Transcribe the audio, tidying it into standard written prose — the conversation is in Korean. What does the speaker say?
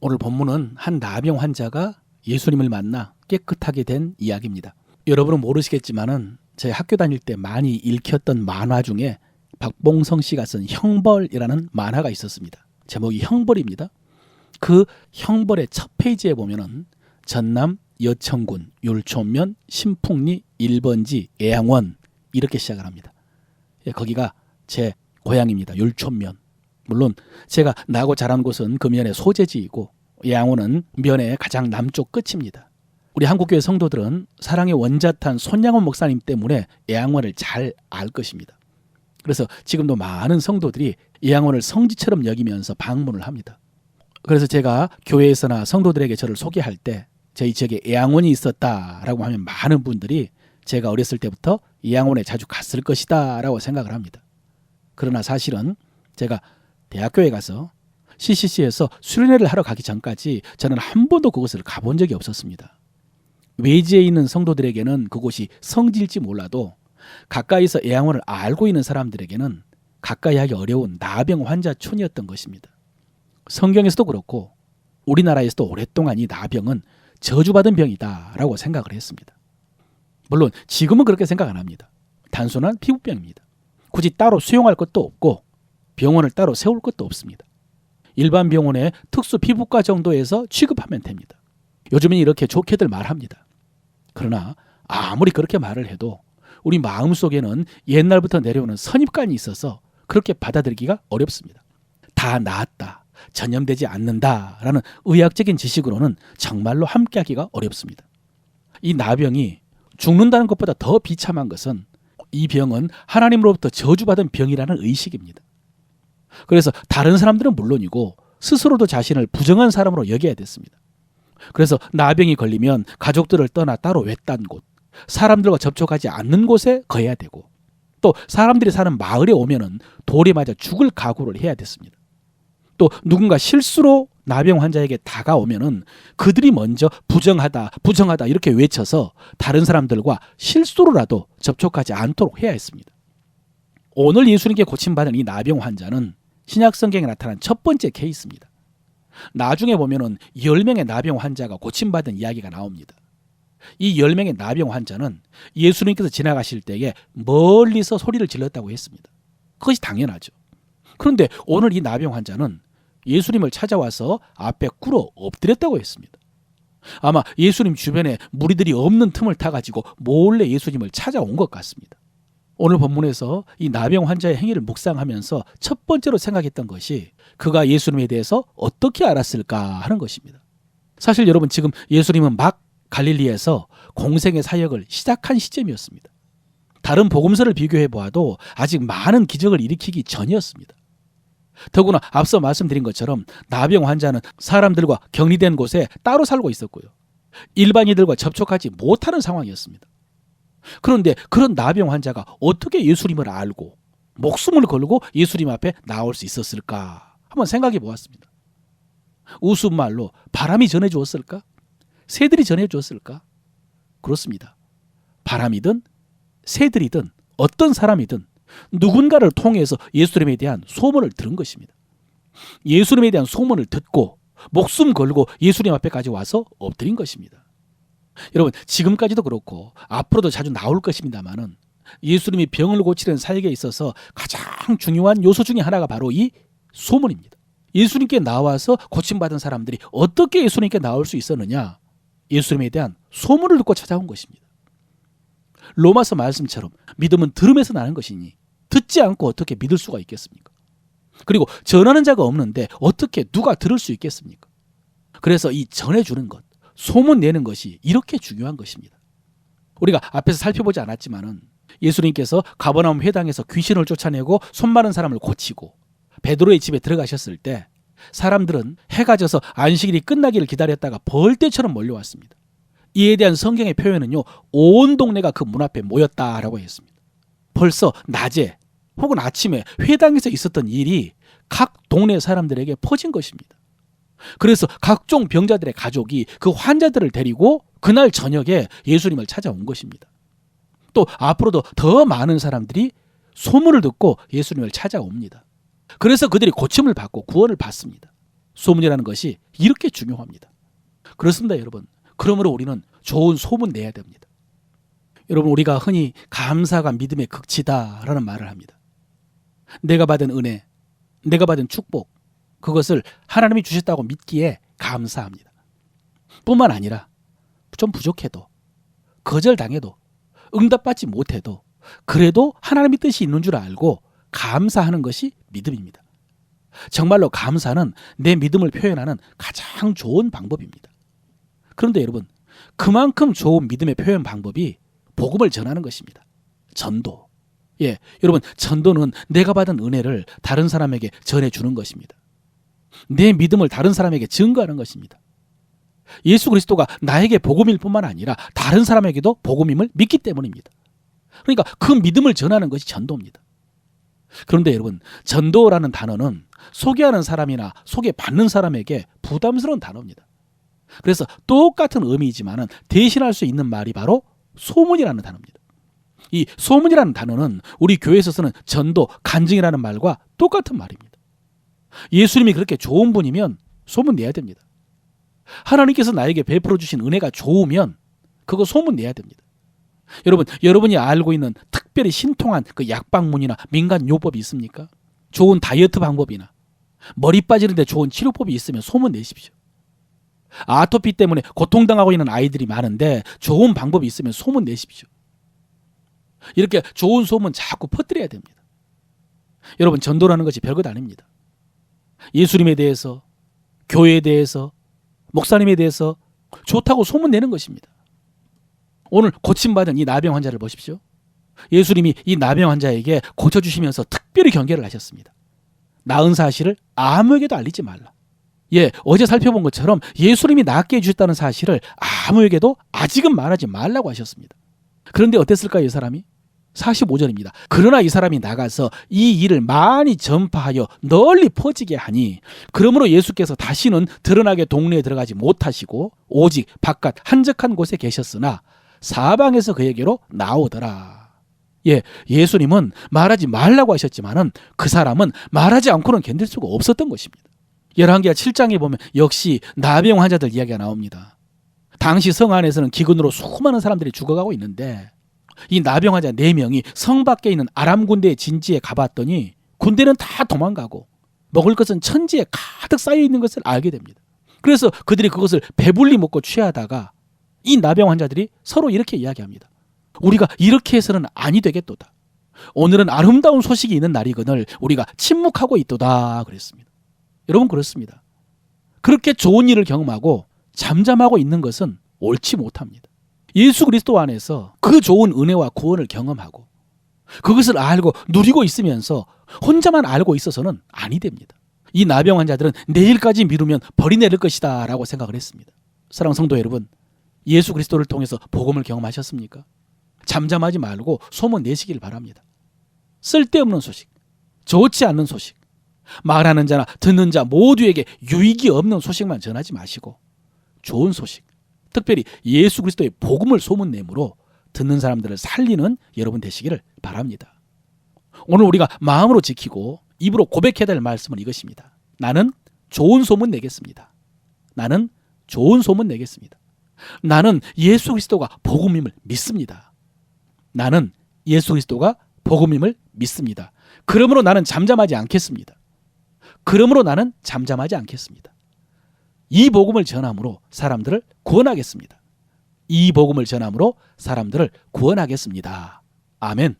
오늘 본문은 한 나병 환자가 예수님을 만나 깨끗하게 된 이야기입니다. 여러분은 모르시겠지만은 제 학교 다닐 때 많이 읽혔던 만화 중에 박봉성 씨가 쓴 형벌이라는 만화가 있었습니다. 제목이 형벌입니다. 그 형벌의 첫 페이지에 보면은 전남 여천군 율촌면 신풍리 1번지 애양원 이렇게 시작을 합니다. 거기가 제 고향입니다. 율촌면. 물론 제가 나고 자란 곳은 그 면의 소재지이고 애양원은 면의 가장 남쪽 끝입니다. 우리 한국교회 성도들은 사랑의 원자탄 손양원 목사님 때문에 애양원을 잘 알 것입니다. 그래서 지금도 많은 성도들이 애양원을 성지처럼 여기면서 방문을 합니다. 그래서 제가 교회에서나 성도들에게 저를 소개할 때 저희 지역에 애양원이 있었다라고 하면 많은 분들이 제가 어렸을 때부터 애양원에 자주 갔을 것이다 라고 생각을 합니다. 그러나 사실은 제가 대학교에 가서 CCC에서 수련회를 하러 가기 전까지 저는 한 번도 그곳을 가본 적이 없었습니다. 외지에 있는 성도들에게는 그곳이 성지일지 몰라도 가까이서 애양원을 알고 있는 사람들에게는 가까이 하기 어려운 나병 환자촌이었던 것입니다. 성경에서도 그렇고 우리나라에서도 오랫동안 이 나병은 저주받은 병이다라고 생각을 했습니다. 물론 지금은 그렇게 생각 안 합니다. 단순한 피부병입니다. 굳이 따로 수용할 것도 없고 병원을 따로 세울 것도 없습니다. 일반 병원의 특수 피부과 정도에서 취급하면 됩니다. 요즘은 이렇게 좋게들 말합니다. 그러나 아무리 그렇게 말을 해도 우리 마음속에는 옛날부터 내려오는 선입관이 있어서 그렇게 받아들이기가 어렵습니다. 다 나았다, 전염되지 않는다라는 의학적인 지식으로는 정말로 함께하기가 어렵습니다. 이 나병이 죽는다는 것보다 더 비참한 것은 이 병은 하나님으로부터 저주받은 병이라는 의식입니다. 그래서 다른 사람들은 물론이고 스스로도 자신을 부정한 사람으로 여겨야 됐습니다. 그래서 나병이 걸리면 가족들을 떠나 따로 외딴 곳, 사람들과 접촉하지 않는 곳에 거해야 되고 또 사람들이 사는 마을에 오면은 돌에 맞아 죽을 각오를 해야 됐습니다. 또 누군가 실수로 나병 환자에게 다가오면은 그들이 먼저 부정하다 이렇게 외쳐서 다른 사람들과 실수로라도 접촉하지 않도록 해야 했습니다. 오늘 예수님께 고침받은 이 나병 환자는 신약 성경에 나타난 첫 번째 케이스입니다. 나중에 보면은 10명의 나병 환자가 고침받은 이야기가 나옵니다. 이 10명의 나병 환자는 예수님께서 지나가실 때에 멀리서 소리를 질렀다고 했습니다. 그것이 당연하죠. 그런데 오늘 이 나병 환자는 예수님을 찾아와서 앞에 꿇어 엎드렸다고 했습니다. 아마 예수님 주변에 무리들이 없는 틈을 타가지고 몰래 예수님을 찾아온 것 같습니다. 오늘 본문에서 이 나병 환자의 행위를 묵상하면서 첫 번째로 생각했던 것이 그가 예수님에 대해서 어떻게 알았을까 하는 것입니다. 사실 여러분 지금 예수님은 막 갈릴리에서 공생의 사역을 시작한 시점이었습니다. 다른 복음서를 비교해 보아도 아직 많은 기적을 일으키기 전이었습니다. 더구나 앞서 말씀드린 것처럼 나병 환자는 사람들과 격리된 곳에 따로 살고 있었고요. 일반인들과 접촉하지 못하는 상황이었습니다. 그런데 그런 나병 환자가 어떻게 예수님을 알고 목숨을 걸고 예수님 앞에 나올 수 있었을까 한번 생각해 보았습니다. 우스운말로 바람이 전해주었을까? 새들이 전해주었을까? 그렇습니다. 바람이든 새들이든 어떤 사람이든 누군가를 통해서 예수님에 대한 소문을 들은 것입니다. 예수님에 대한 소문을 듣고 목숨 걸고 예수님 앞에까지 와서 엎드린 것입니다. 여러분 지금까지도 그렇고 앞으로도 자주 나올 것입니다만은 예수님이 병을 고치는 사역에 있어서 가장 중요한 요소 중에 하나가 바로 이 소문입니다. 예수님께 나와서 고침받은 사람들이 어떻게 예수님께 나올 수 있었느냐? 예수님에 대한 소문을 듣고 찾아온 것입니다. 로마서 말씀처럼 믿음은 들음에서 나는 것이니 듣지 않고 어떻게 믿을 수가 있겠습니까? 그리고 전하는 자가 없는데 어떻게 누가 들을 수 있겠습니까? 그래서 이 전해주는 것, 소문 내는 것이 이렇게 중요한 것입니다. 우리가 앞에서 살펴보지 않았지만은 예수님께서 가버나움 회당에서 귀신을 쫓아내고 손 마른 사람을 고치고 베드로의 집에 들어가셨을 때 사람들은 해가 져서 안식일이 끝나기를 기다렸다가 벌떼처럼 몰려왔습니다. 이에 대한 성경의 표현은요, 온 동네가 그 문 앞에 모였다라고 했습니다. 벌써 낮에 혹은 아침에 회당에서 있었던 일이 각 동네 사람들에게 퍼진 것입니다. 그래서 각종 병자들의 가족이 그 환자들을 데리고 그날 저녁에 예수님을 찾아온 것입니다. 또 앞으로도 더 많은 사람들이 소문을 듣고 예수님을 찾아옵니다. 그래서 그들이 고침을 받고 구원을 받습니다. 소문이라는 것이 이렇게 중요합니다. 그렇습니다, 여러분. 그러므로 우리는 좋은 소문 내야 됩니다. 여러분, 우리가 흔히 감사가 믿음의 극치다라는 말을 합니다. 내가 받은 은혜, 내가 받은 축복, 그것을 하나님이 주셨다고 믿기에 감사합니다. 뿐만 아니라 좀 부족해도, 거절당해도, 응답받지 못해도 그래도 하나님의 뜻이 있는 줄 알고 감사하는 것이 믿음입니다. 정말로 감사는 내 믿음을 표현하는 가장 좋은 방법입니다. 그런데 여러분, 그만큼 좋은 믿음의 표현 방법이 복음을 전하는 것입니다. 전도. 여러분, 전도는 내가 받은 은혜를 다른 사람에게 전해주는 것입니다. 내 믿음을 다른 사람에게 증거하는 것입니다. 예수 그리스도가 나에게 복음일 뿐만 아니라 다른 사람에게도 복음임을 믿기 때문입니다. 그러니까 그 믿음을 전하는 것이 전도입니다. 그런데 여러분, 전도라는 단어는 소개하는 사람이나 소개받는 사람에게 부담스러운 단어입니다. 그래서 똑같은 의미이지만 대신할 수 있는 말이 바로 소문이라는 단어입니다. 이 소문이라는 단어는 우리 교회에서 쓰는 전도, 간증이라는 말과 똑같은 말입니다. 예수님이 그렇게 좋은 분이면 소문 내야 됩니다. 하나님께서 나에게 베풀어 주신 은혜가 좋으면 그거 소문 내야 됩니다. 여러분, 여러분이 알고 있는 특별히 신통한 그 약방문이나 민간요법이 있습니까? 좋은 다이어트 방법이나 머리 빠지는데 좋은 치료법이 있으면 소문 내십시오. 아토피 때문에 고통당하고 있는 아이들이 많은데 좋은 방법이 있으면 소문 내십시오. 이렇게 좋은 소문 자꾸 퍼뜨려야 됩니다. 여러분, 전도라는 것이 별것 아닙니다. 예수님에 대해서, 교회에 대해서, 목사님에 대해서 좋다고 소문내는 것입니다. 오늘 고침받은 이 나병 환자를 보십시오. 예수님이 이 나병 환자에게 고쳐주시면서 특별히 경계를 하셨습니다. 나은 사실을 아무에게도 알리지 말라. 어제 살펴본 것처럼 예수님이 낫게 해주셨다는 사실을 아무에게도 아직은 말하지 말라고 하셨습니다. 그런데 어땠을까요, 이 사람이? 45절입니다. 그러나 이 사람이 나가서 이 일을 많이 전파하여 널리 퍼지게 하니, 그러므로 예수께서 다시는 드러나게 동네에 들어가지 못하시고 오직 바깥 한적한 곳에 계셨으나 사방에서 그에게로 나오더라. 예수님은 말하지 말라고 하셨지만은 그 사람은 말하지 않고는 견딜 수가 없었던 것입니다. 열왕기하 7장에 보면 역시 나병 환자들 이야기가 나옵니다. 당시 성 안에서는 기근으로 수많은 사람들이 죽어가고 있는데 이 나병 환자 4명이 성 밖에 있는 아람 군대의 진지에 가봤더니 군대는 다 도망가고 먹을 것은 천지에 가득 쌓여 있는 것을 알게 됩니다. 그래서 그들이 그것을 배불리 먹고 취하다가 이 나병 환자들이 서로 이렇게 이야기합니다. 우리가 이렇게 해서는 아니 되겠도다. 오늘은 아름다운 소식이 있는 날이거늘 우리가 침묵하고 있도다 그랬습니다. 여러분, 그렇습니다. 그렇게 좋은 일을 경험하고 잠잠하고 있는 것은 옳지 못합니다. 예수 그리스도 안에서 그 좋은 은혜와 구원을 경험하고 그것을 알고 누리고 있으면서 혼자만 알고 있어서는 아니 됩니다. 이 나병 환자들은 내일까지 미루면 벌이 내릴 것이다 라고 생각을 했습니다. 사랑하는 성도 여러분, 예수 그리스도를 통해서 복음을 경험하셨습니까? 잠잠하지 말고 소문 내시길 바랍니다. 쓸데없는 소식, 좋지 않는 소식, 말하는 자나 듣는 자 모두에게 유익이 없는 소식만 전하지 마시고 좋은 소식, 특별히 예수 그리스도의 복음을 소문내므로 듣는 사람들을 살리는 여러분 되시기를 바랍니다. 오늘 우리가 마음으로 지키고 입으로 고백해야 될 말씀은 이것입니다. 나는 좋은 소문 내겠습니다. 나는 좋은 소문 내겠습니다. 나는 예수 그리스도가 복음임을 믿습니다. 나는 예수 그리스도가 복음임을 믿습니다. 그러므로 나는 잠잠하지 않겠습니다. 그러므로 나는 잠잠하지 않겠습니다. 이 복음을 전함으로 사람들을 구원하겠습니다. 이 복음을 전함으로 사람들을 구원하겠습니다. 아멘.